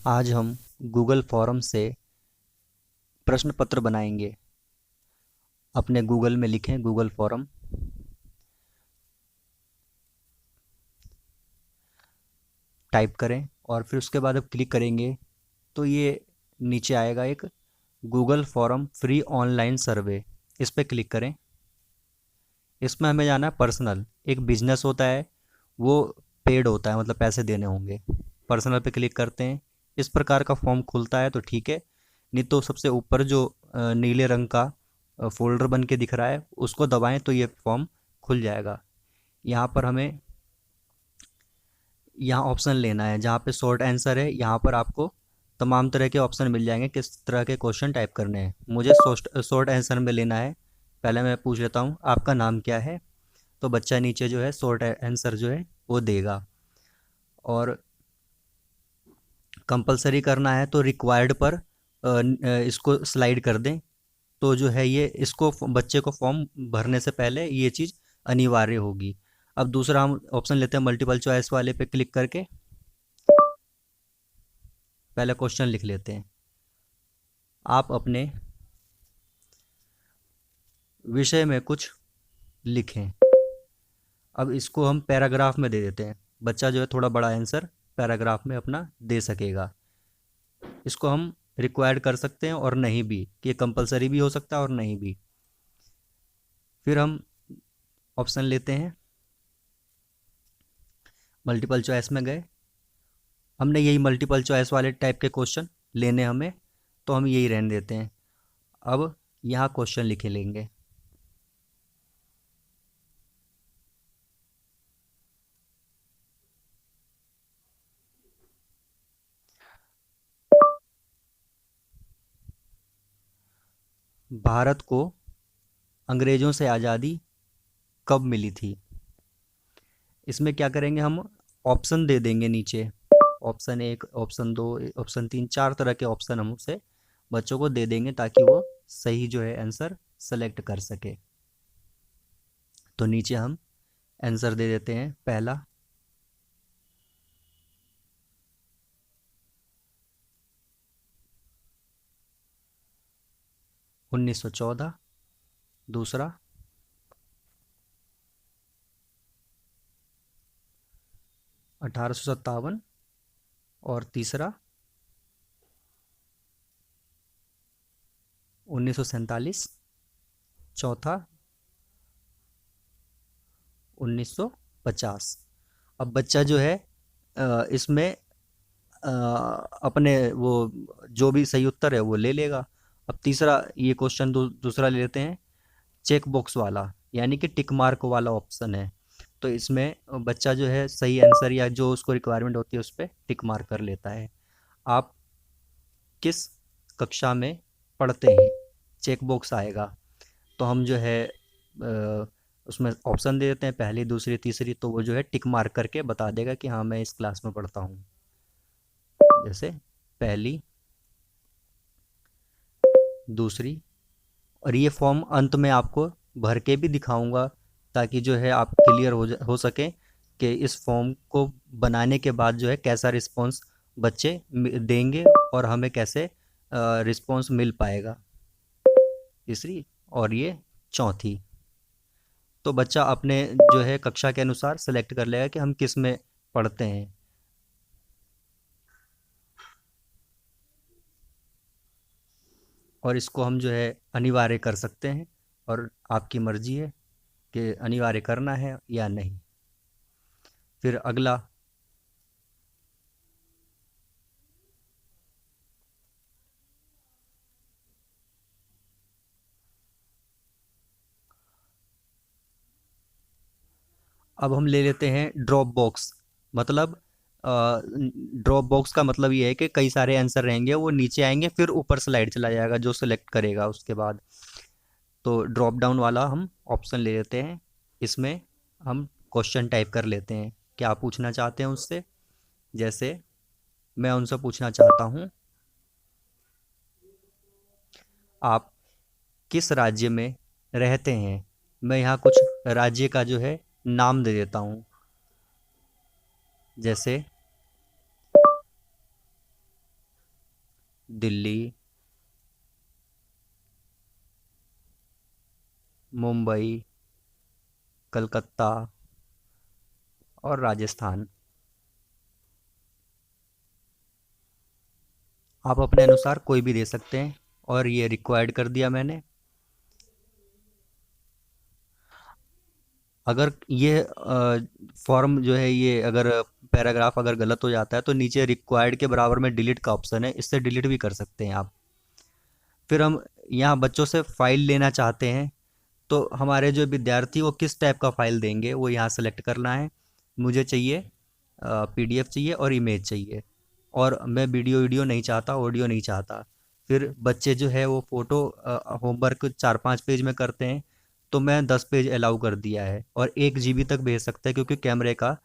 आज हम Google form से प्रश्न पत्र बनाएंगे। अपने गूगल में लिखें गूगल फॉर्म, टाइप करें और फिर उसके बाद अब क्लिक करेंगे तो ये नीचे आएगा एक Google form free online survey. इस पर क्लिक करें। इसमें हमें जाना है पर्सनल। एक बिजनेस होता है, वो पेड होता है, मतलब पैसे देने होंगे। पर्सनल पे क्लिक करते हैं। इस प्रकार का फॉर्म खुलता है तो ठीक है, नहीं तो सबसे ऊपर जो नीले रंग का फोल्डर बन के दिख रहा है उसको दबाएं तो ये फॉर्म खुल जाएगा। यहाँ पर हमें यहाँ ऑप्शन लेना है जहाँ पे शॉर्ट आंसर है। यहाँ पर आपको तमाम तरह के ऑप्शन मिल जाएंगे किस तरह के क्वेश्चन टाइप करने हैं। मुझे शॉर्ट आंसर में लेना है। पहले मैं पूछ लेता हूँ आपका नाम क्या है, तो बच्चा नीचे जो है शॉर्ट आंसर जो है वो देगा। और कंपलसरी करना है तो रिक्वायर्ड पर इसको स्लाइड कर दें। तो जो है ये इसको बच्चे को फॉर्म भरने से पहले ये चीज़ अनिवार्य होगी। अब दूसरा हम ऑप्शन लेते हैं मल्टीपल चॉइस वाले पे क्लिक करके पहले क्वेश्चन लिख लेते हैं। आप अपने विषय में कुछ लिखें। अब इसको हम पैराग्राफ में दे देते हैं। बच्चा जो है थोड़ा बड़ा आंसर पैराग्राफ में अपना दे सकेगा। इसको हम रिक्वायर्ड कर सकते हैं और नहीं भी, कि ये कंपलसरी भी हो सकता है और नहीं भी। फिर हम ऑप्शन लेते हैं, मल्टीपल चॉइस में गए। हमने यही मल्टीपल चॉइस वाले टाइप के क्वेश्चन लेने हमें, तो हम यही रहने देते हैं। अब यहाँ क्वेश्चन लिखे लेंगे। भारत को अंग्रेजों से आज़ादी कब मिली थी? इसमें क्या करेंगे, हम ऑप्शन दे देंगे नीचे। ऑप्शन एक, ऑप्शन दो, ऑप्शन तीन, चार तरह के ऑप्शन हम उसे बच्चों को दे देंगे ताकि वो सही जो है आंसर सेलेक्ट कर सके। तो नीचे हम आंसर दे देते हैं। पहला 1914, दूसरा 1857 और तीसरा 1947, चौथा 1950। अब बच्चा जो है इसमें अपने वो जो भी सही उत्तर है वो ले लेगा। अब तीसरा ये क्वेश्चन दूसरा ले लेते हैं, चेक बॉक्स वाला, यानी कि टिक मार्क वाला ऑप्शन है। तो इसमें बच्चा जो है सही आंसर या जो उसको रिक्वायरमेंट होती है उस पर टिक मार्क कर लेता है। आप किस कक्षा में पढ़ते हैं, चेक बॉक्स आएगा। तो हम जो है उसमें ऑप्शन दे देते हैं, पहली, दूसरी, तीसरी। तो वो जो है टिक मार्क करके बता देगा कि हाँ मैं इस क्लास में पढ़ता हूँ। जैसे पहली, दूसरी। और ये फॉर्म अंत में आपको भर के भी दिखाऊंगा ताकि जो है आप क्लियर हो सके कि इस फॉर्म को बनाने के बाद जो है कैसा रिस्पांस बच्चे देंगे और हमें कैसे रिस्पांस मिल पाएगा। तीसरी और ये चौथी। तो बच्चा अपने जो है कक्षा के अनुसार सेलेक्ट कर लेगा कि हम किस में पढ़ते हैं। और इसको हम जो है अनिवार्य कर सकते हैं और आपकी मर्जी है कि अनिवार्य करना है या नहीं। फिर अगला, अब हम ले लेते हैं ड्रॉप बॉक्स। मतलब ड्रॉप बॉक्स का मतलब ये है कि कई सारे आंसर रहेंगे, वो नीचे आएंगे फिर ऊपर स्लाइड चला जाएगा जो सिलेक्ट करेगा उसके बाद। तो ड्रॉप डाउन वाला हम ऑप्शन ले लेते हैं। इसमें हम क्वेश्चन टाइप कर लेते हैं, क्या पूछना चाहते हैं उससे। जैसे मैं उनसे पूछना चाहता हूँ, आप किस राज्य में रहते हैं। मैं यहाँ कुछ राज्य का जो है नाम दे देता हूँ। जैसे दिल्ली, मुंबई, कलकत्ता और राजस्थान। आप अपने अनुसार कोई भी दे सकते हैं और ये रिक्वायर्ड कर दिया मैंने। अगर ये फॉर्म जो है, ये अगर पैराग्राफ अगर गलत हो जाता है तो नीचे रिक्वायर्ड के बराबर में डिलीट का ऑप्शन है, इससे डिलीट भी कर सकते हैं आप। फिर हम यहाँ बच्चों से फाइल लेना चाहते हैं, तो हमारे जो विद्यार्थी वो किस टाइप का फाइल देंगे वो यहाँ सेलेक्ट करना है। मुझे चाहिए पीडीएफ चाहिए और इमेज चाहिए, और मैं वीडियो वीडियो नहीं चाहता, ऑडियो नहीं चाहता। फिर बच्चे जो है वो फ़ोटो होमवर्क 4-5 पेज में करते हैं, तो मैं 10 पेज अलाउ कर दिया है, और 1 GB तक भेज सकते हैं, क्योंकि कैमरे का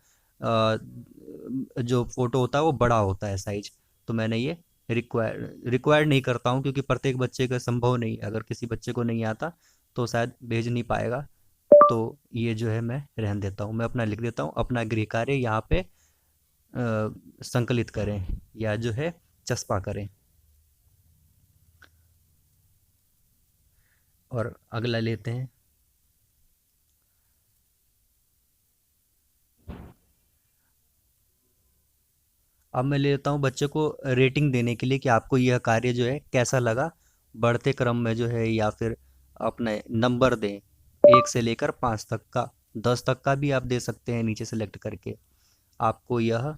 जो फ़ोटो होता है वो बड़ा होता है साइज। तो मैंने ये रिक्वायर्ड नहीं करता हूँ, क्योंकि प्रत्येक बच्चे का संभव नहीं, अगर किसी बच्चे को नहीं आता तो शायद भेज नहीं पाएगा। तो ये जो है मैं रहने देता हूँ, मैं अपना लिख देता हूँ, अपना गृह कार्य यहाँ पे संकलित करें या जो है चस्पा करें। और अगला लेते हैं। अब मैं लेता हूँ बच्चे को रेटिंग देने के लिए कि आपको यह कार्य जो है कैसा लगा, बढ़ते क्रम में जो है, या फिर अपने नंबर दें 1 से लेकर 5 तक का, 10 तक का भी आप दे सकते हैं नीचे सेलेक्ट करके। आपको यह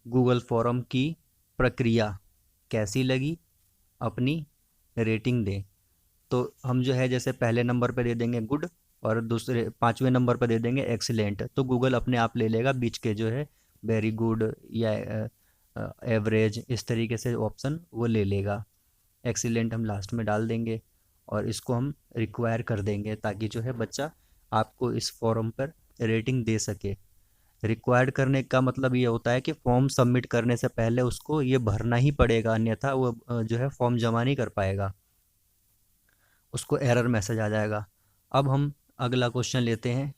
गूगल फॉर्म की प्रक्रिया कैसी लगी, अपनी रेटिंग दें। तो हम जो है जैसे पहले नंबर पे दे देंगे गुड, और दूसरे 5वें नंबर पे दे देंगे एक्सीलेंट, तो गूगल अपने आप ले लेगा बीच के जो है वेरी गुड या एवरेज, इस तरीके से ऑप्शन वो ले लेगा। एक्सीलेंट हम लास्ट में डाल देंगे, और इसको हम रिक्वायर कर देंगे, ताकि जो है बच्चा आपको इस फॉर्म पर रेटिंग दे सके। रिक्वायर्ड करने का मतलब ये होता है कि फॉर्म सबमिट करने से पहले उसको ये भरना ही पड़ेगा, अन्यथा वो जो है फॉर्म जमा नहीं कर पाएगा, उसको एरर मैसेज आ जाएगा। अब हम अगला क्वेश्चन लेते हैं।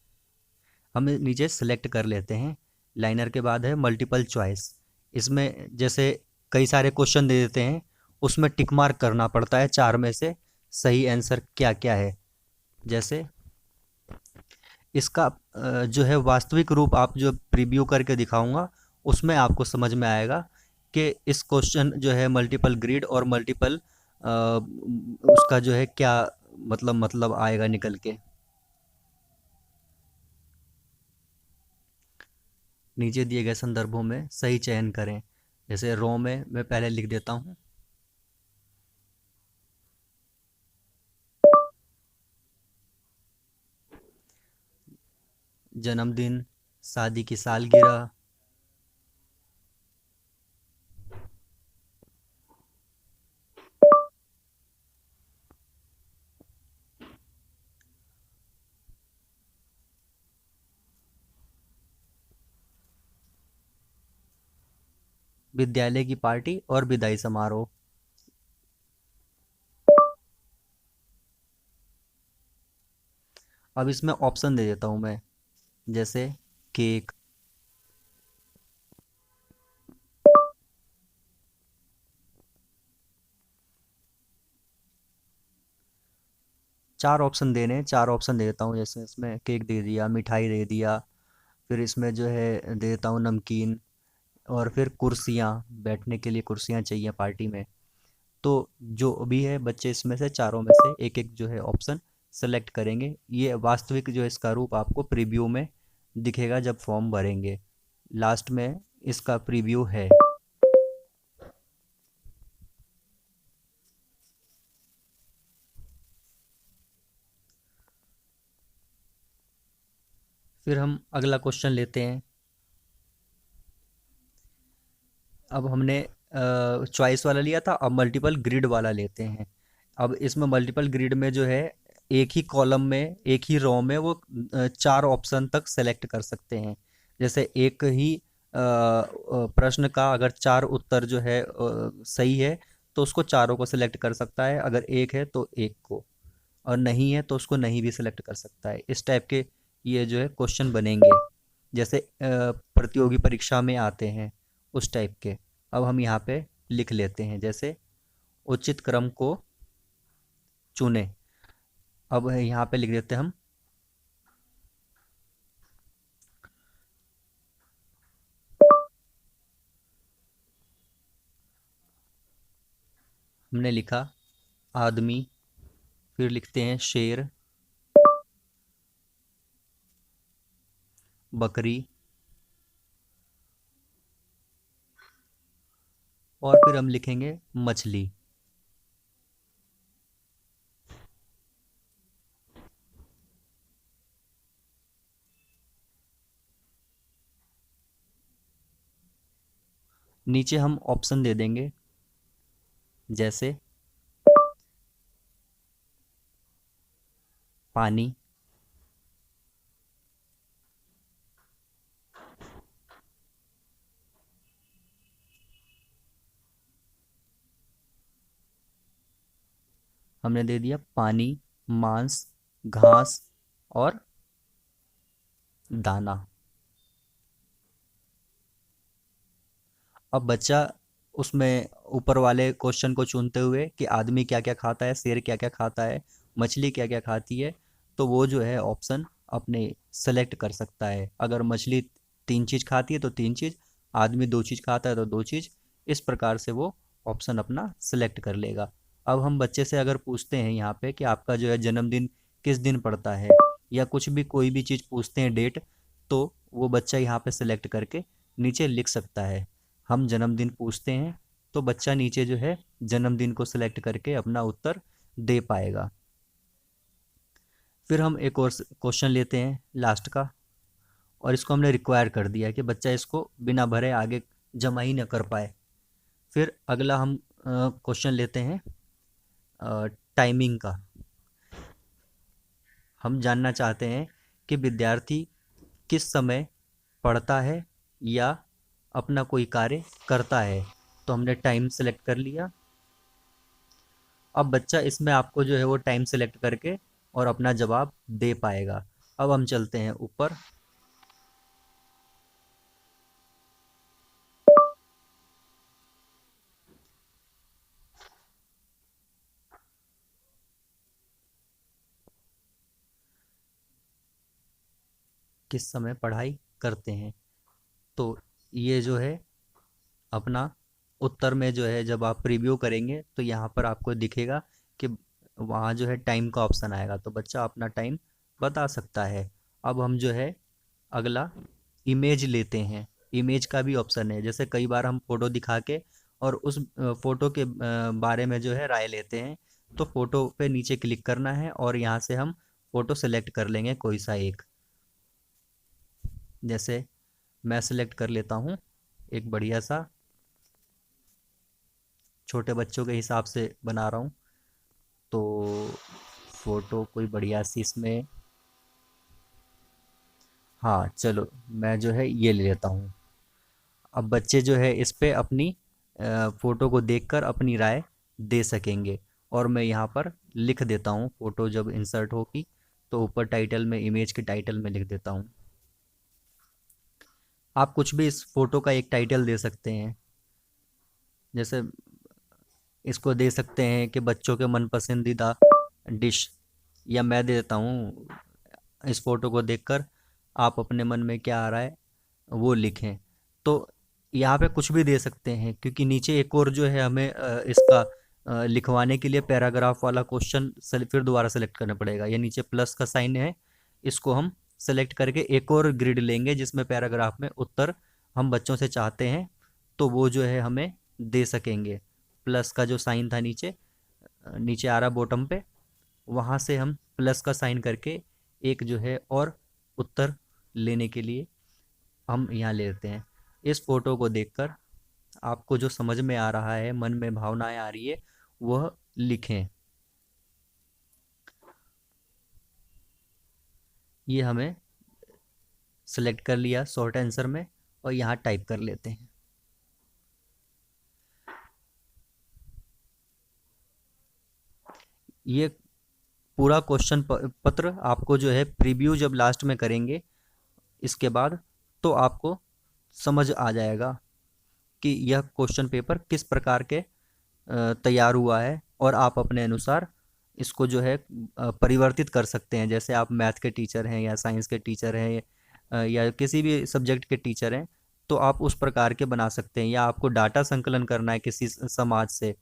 हम नीचे सेलेक्ट कर लेते हैं, लाइनर के बाद है मल्टीपल चॉइस। इसमें जैसे कई सारे क्वेश्चन दे देते हैं, उसमें टिक मार्क करना पड़ता है 4 में से सही आंसर क्या क्या है। जैसे इसका जो है वास्तविक रूप आप जो प्रीव्यू करके दिखाऊंगा, उसमें आपको समझ में आएगा कि इस क्वेश्चन जो है मल्टीपल ग्रिड और मल्टीपल उसका जो है क्या मतलब आएगा निकल के। नीचे दिए गए संदर्भों में सही चयन करें। जैसे रो में मैं पहले लिख देता हूँ, जन्मदिन, शादी की सालगिरह, विद्यालय की पार्टी और विदाई समारोह। अब इसमें ऑप्शन दे देता हूँ मैं, जैसे केक, 4 ऑप्शन देने हैं, 4 ऑप्शन दे देता हूँ। जैसे इसमें केक दे दिया, मिठाई दे दिया, फिर इसमें जो है दे देता हूँ नमकीन, और फिर कुर्सियाँ, बैठने के लिए कुर्सियाँ चाहिए पार्टी में। तो जो भी है बच्चे इसमें से चारों में से एक एक जो है ऑप्शन सेलेक्ट करेंगे। ये वास्तविक जो इसका रूप आपको प्रीव्यू में दिखेगा जब फॉर्म भरेंगे। लास्ट में इसका प्रीव्यू है। फिर हम अगला क्वेश्चन लेते हैं। अब हमने चॉइस वाला लिया था, अब मल्टीपल ग्रिड वाला लेते हैं। अब इसमें मल्टीपल ग्रिड में जो है एक ही कॉलम में, एक ही रो में वो 4 ऑप्शन तक सेलेक्ट कर सकते हैं। जैसे एक ही प्रश्न का अगर 4 उत्तर जो है सही है, तो उसको चारों को सिलेक्ट कर सकता है, अगर एक है तो एक को, और नहीं है तो उसको नहीं भी सिलेक्ट कर सकता है। इस टाइप के ये जो है क्वेश्चन बनेंगे, जैसे प्रतियोगी परीक्षा में आते हैं उस टाइप के। अब हम यहाँ पे लिख लेते हैं, जैसे उचित क्रम को चुने। अब यहाँ पे लिख देते हैं हम हमने लिखा आदमी, फिर लिखते हैं शेर, बकरी, और फिर हम लिखेंगे मछली। नीचे हम ऑप्शन दे देंगे, जैसे पानी, हमने दे दिया पानी, मांस, घास और दाना। अब बच्चा उसमें ऊपर वाले क्वेश्चन को चुनते हुए कि आदमी क्या क्या खाता है, शेर क्या क्या खाता है, मछली क्या क्या खाती है, तो वो जो है ऑप्शन अपने सेलेक्ट कर सकता है। अगर मछली 3 चीज़ खाती है तो 3 चीज़, आदमी 2 चीज़ खाता है तो 2 चीज़, इस प्रकार से वो ऑप्शन अपना सेलेक्ट कर लेगा। अब हम बच्चे से अगर पूछते हैं यहाँ पे कि आपका जो है जन्मदिन किस दिन पड़ता है, या कुछ भी कोई भी चीज़ पूछते हैं डेट, तो वो बच्चा यहाँ पे सेलेक्ट करके नीचे लिख सकता है। हम जन्मदिन पूछते हैं तो बच्चा नीचे जो है जन्मदिन को सिलेक्ट करके अपना उत्तर दे पाएगा। फिर हम एक और क्वेश्चन लेते हैं लास्ट का, और इसको हमने रिक्वायर कर दिया है कि बच्चा इसको बिना भरे आगे जमा ही न कर पाए। फिर अगला हम क्वेश्चन लेते हैं टाइमिंग का। हम जानना चाहते हैं कि विद्यार्थी किस समय पढ़ता है या अपना कोई कार्य करता है, तो हमने टाइम सेलेक्ट कर लिया। अब बच्चा इसमें आपको जो है वो टाइम सेलेक्ट करके और अपना जवाब दे पाएगा। अब हम चलते हैं ऊपर। किस समय पढ़ाई करते हैं, तो ये जो है अपना उत्तर में जो है जब आप प्रीव्यू करेंगे तो यहाँ पर आपको दिखेगा कि वहाँ जो है टाइम का ऑप्शन आएगा, तो बच्चा अपना टाइम बता सकता है। अब हम जो है अगला इमेज लेते हैं। इमेज का भी ऑप्शन है, जैसे कई बार हम फोटो दिखा के और उस फोटो के बारे में जो है राय लेते हैं, तो फोटो पे नीचे क्लिक करना है और यहाँ से हम फोटो सेलेक्ट कर लेंगे कोई सा एक। जैसे मैं सेलेक्ट कर लेता हूँ एक बढ़िया सा, छोटे बच्चों के हिसाब से बना रहा हूँ, तो फोटो कोई बढ़िया सी इसमें, हाँ चलो मैं जो है ये ले लेता हूँ। अब बच्चे जो है इस पे अपनी फ़ोटो को देखकर अपनी राय दे सकेंगे। और मैं यहाँ पर लिख देता हूँ, फ़ोटो जब इंसर्ट होगी तो ऊपर टाइटल में, इमेज के टाइटल में लिख देता हूँ। आप कुछ भी इस फ़ोटो का एक टाइटल दे सकते हैं, जैसे इसको दे सकते हैं कि बच्चों के मन पसंदीदा डिश, या मैं दे देता हूँ इस फ़ोटो को देखकर आप अपने मन में क्या आ रहा है वो लिखें। तो यहाँ पे कुछ भी दे सकते हैं, क्योंकि नीचे एक और जो है हमें इसका लिखवाने के लिए पैराग्राफ वाला क्वेश्चन फिर दोबारा सेलेक्ट करना पड़ेगा। ये नीचे प्लस का साइन है, इसको हम सेलेक्ट करके एक और ग्रिड लेंगे जिसमें पैराग्राफ में उत्तर हम बच्चों से चाहते हैं, तो वो जो है हमें दे सकेंगे। प्लस का जो साइन था नीचे नीचे आ रहा बॉटम पे, वहाँ से हम प्लस का साइन करके एक जो है और उत्तर लेने के लिए हम यहाँ ले लेते हैं। इस फोटो को देखकर आपको जो समझ में आ रहा है, मन में भावनाएं आ रही है, वह लिखें। ये हमें सेलेक्ट कर लिया शॉर्ट आंसर में और यहाँ टाइप कर लेते हैं। ये पूरा क्वेश्चन पत्र आपको जो है प्रीव्यू जब लास्ट में करेंगे इसके बाद, तो आपको समझ आ जाएगा कि यह क्वेश्चन पेपर किस प्रकार के तैयार हुआ है, और आप अपने अनुसार इसको जो है परिवर्तित कर सकते हैं। जैसे आप मैथ के टीचर हैं या साइंस के टीचर हैं, या किसी भी सब्जेक्ट के टीचर हैं, तो आप उस प्रकार के बना सकते हैं। या आपको डाटा संकलन करना है किसी समाज से,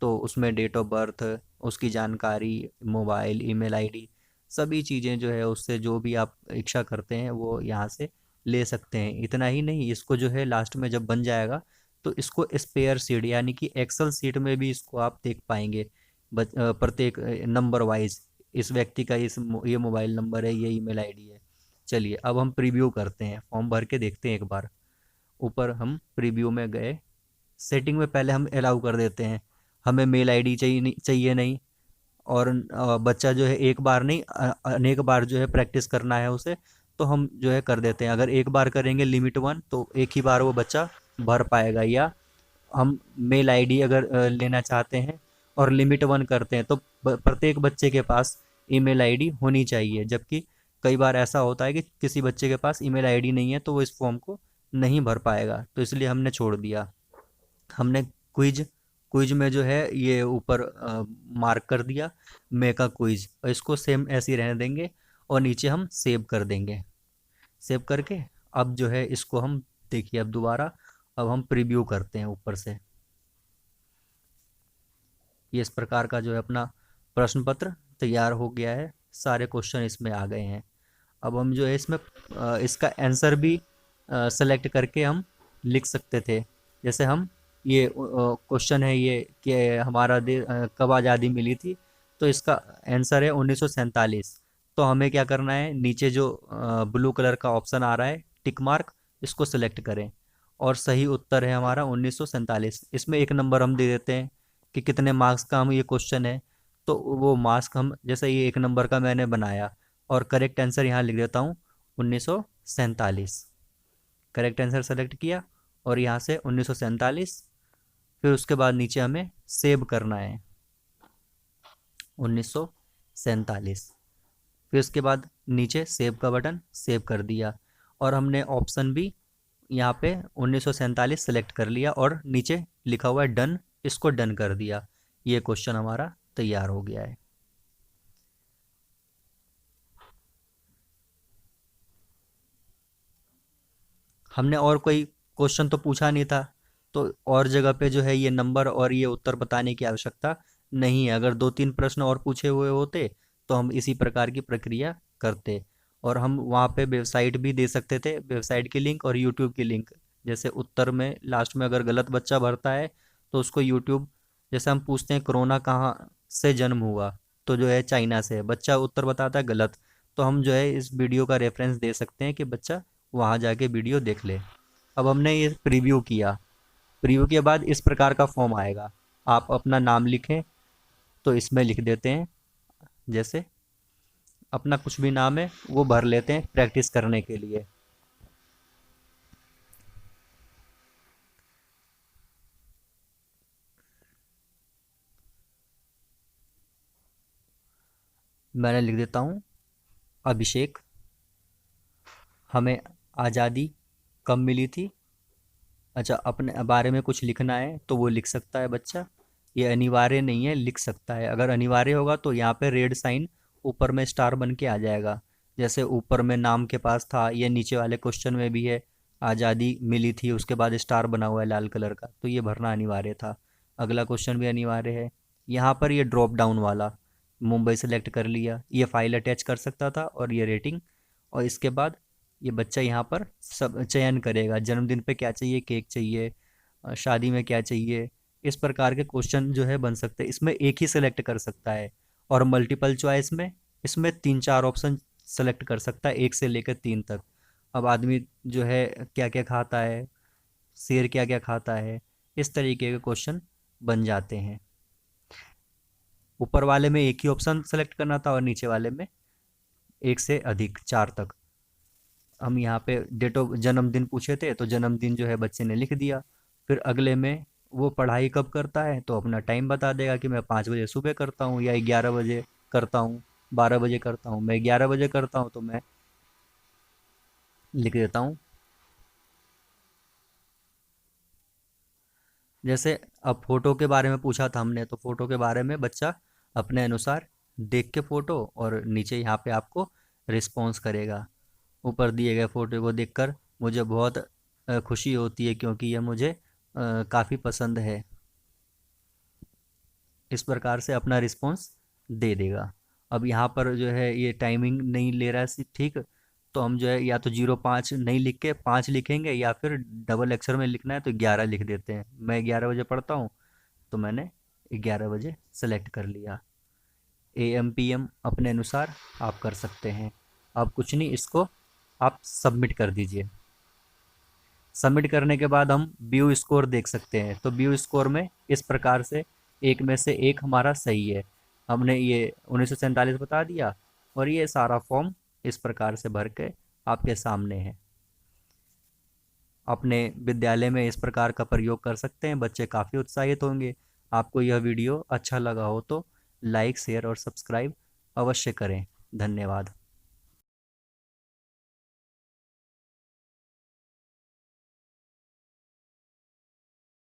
तो उसमें डेट ऑफ बर्थ, उसकी जानकारी, मोबाइल, ईमेल आईडी, सभी चीज़ें जो है उससे जो भी आप इच्छा करते हैं वो यहाँ से ले सकते हैं। इतना ही नहीं, इसको जो है लास्ट में जब बन जाएगा तो इसको स्पेयर सीट यानी कि एक्सेल सीट में भी इसको आप देख पाएंगे, प्रत्येक नंबर वाइज, इस व्यक्ति का ये मोबाइल नंबर है, ये ईमेल आईडी है। चलिए अब हम प्रीव्यू करते हैं, फॉर्म भर के देखते हैं एक बार। ऊपर हम प्रीव्यू में गए, सेटिंग में पहले हम अलाउ कर देते हैं, हमें मेल आईडी चाहिए नहीं। और बच्चा जो है एक बार नहीं अनेक बार जो है प्रैक्टिस करना है उसे, तो हम जो है कर देते हैं। अगर एक बार करेंगे लिमिट 1, तो एक ही बार वो बच्चा भर पाएगा। या हम मेल आईडी अगर लेना चाहते हैं और लिमिट 1 करते हैं, तो प्रत्येक बच्चे के पास ईमेल आईडी होनी चाहिए। जबकि कई बार ऐसा होता है कि किसी बच्चे के पास ईमेल आईडी नहीं है, तो वो इस फॉर्म को नहीं भर पाएगा, तो इसलिए हमने छोड़ दिया। हमने क्विज क्विज में जो है ये ऊपर मार्क कर दिया मेक अ क्विज, और इसको सेम ऐसे ही रहने देंगे, और नीचे हम सेव कर देंगे। सेव करके अब जो है इसको हम देखिए, अब दोबारा अब हम प्रीव्यू करते हैं ऊपर से। ये इस प्रकार का जो है अपना प्रश्न पत्र तैयार हो गया है, सारे क्वेश्चन इसमें आ गए हैं। अब हम जो है इसमें इसका आंसर भी सेलेक्ट करके हम लिख सकते थे। जैसे हम ये क्वेश्चन है ये कि हमारा देश कब आज़ादी मिली थी, तो इसका आंसर है 1947। तो हमें क्या करना है, नीचे जो ब्लू कलर का ऑप्शन आ रहा है टिक मार्क, इसको सेलेक्ट करें, और सही उत्तर है हमारा 1947। इसमें एक नंबर हम दे देते हैं कि कितने मार्क्स का हम ये क्वेश्चन है, तो वो मार्क्स हम, जैसे ये एक नंबर का मैंने बनाया, और करेक्ट आंसर यहाँ लिख देता हूँ 1947। करेक्ट आंसर सेलेक्ट किया और यहाँ से 1947, फिर उसके बाद नीचे हमें सेव करना है 1947। फिर उसके बाद नीचे सेव का बटन, सेव कर दिया, और हमने ऑप्शन भी यहाँ पे 1947 सेलेक्ट कर लिया, और नीचे लिखा हुआ है डन, इसको डन कर दिया। ये क्वेश्चन हमारा तैयार हो गया है। हमने और कोई क्वेश्चन तो पूछा नहीं था, तो और जगह पे जो है ये नंबर और ये उत्तर बताने की आवश्यकता नहीं है। अगर 2-3 प्रश्न और पूछे हुए होते तो हम इसी प्रकार की प्रक्रिया करते, और हम वहाँ पे वेबसाइट भी दे सकते थे, वेबसाइट की लिंक और यूट्यूब की लिंक। जैसे उत्तर में लास्ट में अगर गलत बच्चा भरता है तो उसको यूट्यूब, जैसे हम पूछते हैं कोरोना कहाँ से जन्म हुआ, तो जो है चाइना से, बच्चा उत्तर बताता है गलत, तो हम जो है इस वीडियो का रेफरेंस दे सकते हैं कि बच्चा वहाँ जाके वीडियो देख ले। अब हमने ये प्रीव्यू किया, प्रीव्यू के बाद इस प्रकार का फॉर्म आएगा। आप अपना नाम लिखें, तो इसमें लिख देते हैं, जैसे अपना कुछ भी नाम है वो भर लेते हैं प्रैक्टिस करने के लिए। मैंने लिख देता हूँ अभिषेक। हमें आज़ादी कब मिली थी, अच्छा अपने बारे में कुछ लिखना है तो वो लिख सकता है बच्चा, ये अनिवार्य नहीं है, लिख सकता है। अगर अनिवार्य होगा तो यहाँ पे रेड साइन ऊपर में स्टार बन के आ जाएगा, जैसे ऊपर में नाम के पास था, ये नीचे वाले क्वेश्चन में भी है आज़ादी मिली थी, उसके बाद स्टार बना हुआ है लाल कलर का, तो ये भरना अनिवार्य था। अगला क्वेश्चन भी अनिवार्य है। यहाँ पर ये ड्रॉप डाउन वाला मुंबई सेलेक्ट कर लिया, ये फाइल अटैच कर सकता था, और ये रेटिंग, और इसके बाद ये बच्चा यहाँ पर सब चयन करेगा, जन्मदिन पे क्या चाहिए, केक चाहिए, शादी में क्या चाहिए। इस प्रकार के क्वेश्चन जो है बन सकते हैं, इसमें एक ही सेलेक्ट कर सकता है। और मल्टीपल चॉइस में इसमें 3-4 ऑप्शन सेलेक्ट कर सकता है, 1 से लेकर 3 तक। अब आदमी जो है क्या क्या खाता है, शेर क्या क्या खाता है, इस तरीके के क्वेश्चन बन जाते हैं। ऊपर वाले में एक ही ऑप्शन सेलेक्ट करना था, और नीचे वाले में 1 से अधिक 4 तक। हम यहाँ पे डेट ऑफ जन्मदिन पूछे थे, तो जन्मदिन जो है बच्चे ने लिख दिया। फिर अगले में वो पढ़ाई कब करता है, तो अपना टाइम बता देगा कि मैं 5 बजे सुबह करता हूँ, या 11 बजे करता हूँ, 12 बजे करता हूँ। मैं 11 बजे करता हूँ, तो मैं लिख देता हूँ जैसे अब फ़ोटो के बारे में पूछा था हमने, तो फ़ोटो के बारे में बच्चा अपने अनुसार देख के फ़ोटो और नीचे यहाँ पे आपको रिस्पॉन्स करेगा। ऊपर दिए गए फ़ोटो को देखकर मुझे बहुत खुशी होती है, क्योंकि यह मुझे काफ़ी पसंद है। इस प्रकार से अपना रिस्पॉन्स दे देगा। अब यहाँ पर जो है ये टाइमिंग नहीं ले रहा है ठीक, तो हम जो है या तो 05 नहीं लिख के 5 लिखेंगे, या फिर डबल अक्षर में लिखना है तो 11 लिख देते हैं। मैं 11 बजे पढ़ता हूँ, तो मैंने 11 बजे सेलेक्ट कर लिया। AM PM अपने अनुसार आप कर सकते हैं। अब कुछ नहीं, इसको आप सबमिट कर दीजिए। सबमिट करने के बाद हम व्यू स्कोर देख सकते हैं। तो व्यू स्कोर में इस प्रकार से एक में से एक हमारा सही है। हमने ये 1947 बता दिया, और ये सारा फॉर्म इस प्रकार से भर के आपके सामने है। अपने विद्यालय में इस प्रकार का प्रयोग कर सकते हैं, बच्चे काफ़ी उत्साहित होंगे। आपको यह वीडियो अच्छा लगा हो तो लाइक शेयर और सब्सक्राइब अवश्य करें। धन्यवाद।